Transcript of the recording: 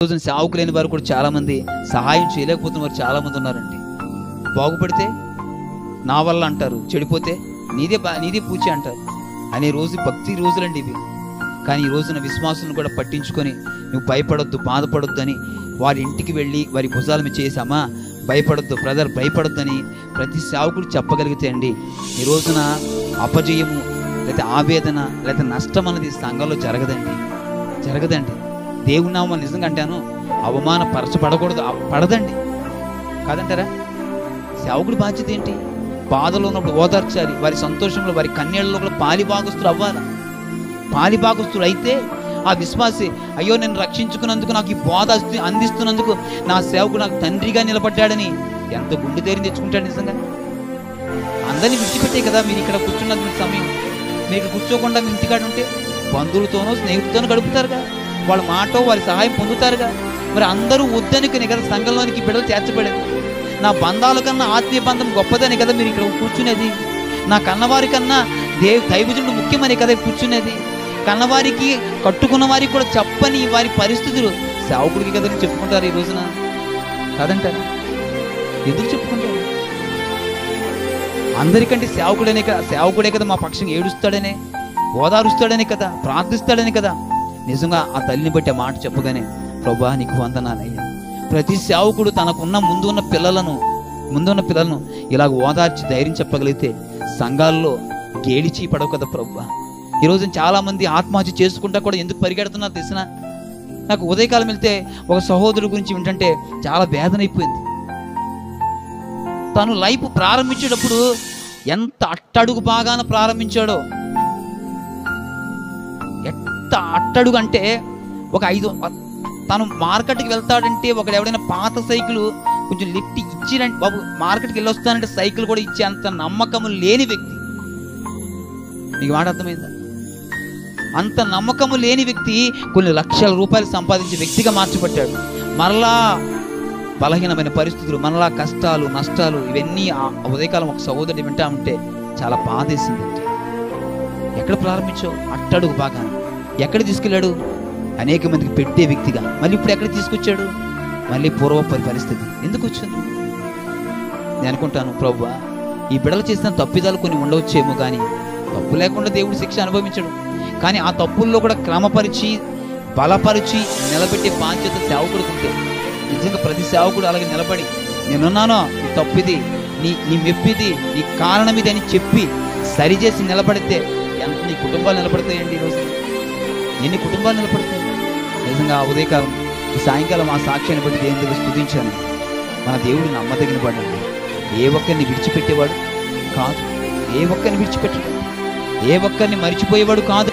రోజున సేవకు లేని వారు కూడా చాలామంది, సహాయం చేయలేకపోతున్న వారు చాలామంది ఉన్నారండి. బాగుపడితే నా వల్ల అంటారు, చెడిపోతే నీదే పూచి అంటారు అనే రోజు భక్తి రోజులండి ఇవి. కానీ ఈ రోజున విశ్వాసులను కూడా పట్టించుకొని నువ్వు భయపడొద్దు, బాధపడొద్దు అని వారి ఇంటికి వెళ్ళి వారి భుజాల మీద చేసామా, భయపడొద్దు బ్రదర్, భయపడొద్దని ప్రతి సేవకుడు చెప్పగలిగితే అండి, ఈ రోజున అపజయము లేకపోతే ఆవేదన లేకపోతే నష్టం అన్నది సంఘంలో జరగదండి. దేవుని నామం నిజంగా అంటాను, అవమానపరచబడకూడదు, పడదండి కాదంటారా? సేవకుడి బాధ్యత ఏంటి? బాధలో ఉన్నప్పుడు ఓదార్చాలి, వారి సంతోషంలో వారి కన్నీళ్ళలో కూడా పాలిభాగస్తులు అవ్వాలి. పాలిభాగస్తులు అయితే ఆ విశ్వాసి, అయ్యో నేను రక్షించుకున్నందుకు, నాకు ఈ బోధ అందిస్తున్నందుకు నా సేవకుడు నాకు తండ్రిగా నిలబడ్డాడని ఎంత గుండె ధైర్యం తెచ్చుకుంటాడు. నిజంగా అందరినీ విడిచిపెట్టే కదా మీరు ఇక్కడ కూర్చున్న సమయం. మీరు కూర్చోకుండా మీ ఇంటికాడ ఉంటే బంధువులతోనో స్నేహితులతోనో గడుపుతారుగా, వాళ్ళ మాటో వారి సహాయం పొందుతారుగా. మరి అందరూ వద్దనుకునే కదా సంఘంలోనికి బిడ్డలు చేర్చబడేది. నా బంధాల కన్నా ఆత్మీయ బంధం గొప్పదని కదా మీరు ఇక్కడ కూర్చునేది. నా కన్నవారి కన్నా దైవజనుడు ముఖ్యమని కదా కూర్చునేది. కన్నవారికి కట్టుకున్న వారికి కూడా చెప్పని వారి పరిస్థితులు సేవకుడికి కదా చెప్పుకుంటారు ఈ రోజున, కాదంటారు? ఎందుకు చెప్పుకుంటారు? అందరికంటే సేవకుడే కదా మా పక్షం ఏడుస్తాడనే, ఓదారుస్తాడనే కదా, ప్రార్థిస్తాడని కదా. నిజంగా ఆ తల్లిని బట్టి ఆ మాట చెప్పగానే, ప్రభువా నీకు వందనాలయ్యా. ప్రతి సేవకుడు తనకున్న ముందున్న పిల్లలను ఇలాగ ఓదార్చి ధైర్యం చెప్పగలిగితే సంఘాల్లో గేడిచి పడవు కదా ప్రభువా. ఈరోజు చాలామంది ఆత్మహత్య చేసుకుంటా కూడా ఎందుకు పరిగెడుతున్నారు తెలిసిన? నాకు ఉదయకాలం వెళ్తే ఒక సహోదరుడు గురించి వింటుంటే చాలా వేదన అయిపోయింది. తను లైఫ్ ప్రారంభించేటప్పుడు ఎంత అట్టడుగు బాగాన ప్రారంభించాడో, ఎంత అట్టడుగు అంటే తను మార్కెట్కి వెళ్తాడంటే ఎవడైనా పాత సైకిల్ కొంచెం లిఫ్ట్ ఇచ్చినంటే, బాబు మార్కెట్కి వెళ్ళొస్తానంటే సైకిల్ కూడా ఇచ్చే అంత నమ్మకము లేని వ్యక్తి. నీకు మాట అర్థమైందా? అంత నమ్మకము లేని వ్యక్తి కొన్ని లక్షల రూపాయలు సంపాదించే వ్యక్తిగా మార్చిపట్టాడు. మరలా బలహీనమైన పరిస్థితులు, మరలా కష్టాలు నష్టాలు, ఇవన్నీ ఉదయకాలం ఒక సహోదరుడు వింటా ఉంటే చాలా బాధేసిందండి. ఎక్కడ ప్రారంభించావు? అట్టడుగు బాగా. ఎక్కడ తీసుకెళ్ళాడు? అనేక మందికి పెట్టే వ్యక్తిగా. మళ్ళీ ఇప్పుడు ఎక్కడ తీసుకొచ్చాడు? మళ్ళీ పూర్వపరి పరిస్థితి. ఎందుకు వచ్చింది? నేను అనుకుంటాను, ప్రభువా ఈ బిడ్డలు చేసిన తప్పిదాలు కొన్ని ఉండవచ్చేమో, కానీ తప్పు లేకుండా దేవుడు శిక్ష అనుభవించడు. కానీ ఆ తప్పుల్లో కూడా క్రమపరిచి బలపరిచి నిలబెట్టే బాధ్యత సేవకుడికి ఉంటే, నిజంగా ప్రతి సేవకుడు అలాగే నిలబడి, నేనున్నానో, నీ తప్పిది, నీ మెప్పిది, నీ కారణం ఇది అని చెప్పి సరిచేసి నిలబడితే ఎంత నీ కుటుంబాలు నిలబడతాయండి. ఈరోజు ఎన్ని కుటుంబాలు నిలబడతాయి? నిజంగా ఉదయకాలం ఈ సాయంకాలం ఆ సాక్ష్యాన్ని బట్టి దేవుని దగ్గర స్తుతించాను. మన దేవుడు నమ్మదగిన వాడండి. ఏ ఒక్కరిని విడిచిపెట్టేవాడు కాదు, ఏ ఒక్కరిని విడిచిపెట్టడు, ఏ ఒక్కరిని మరిచిపోయేవాడు కాదు.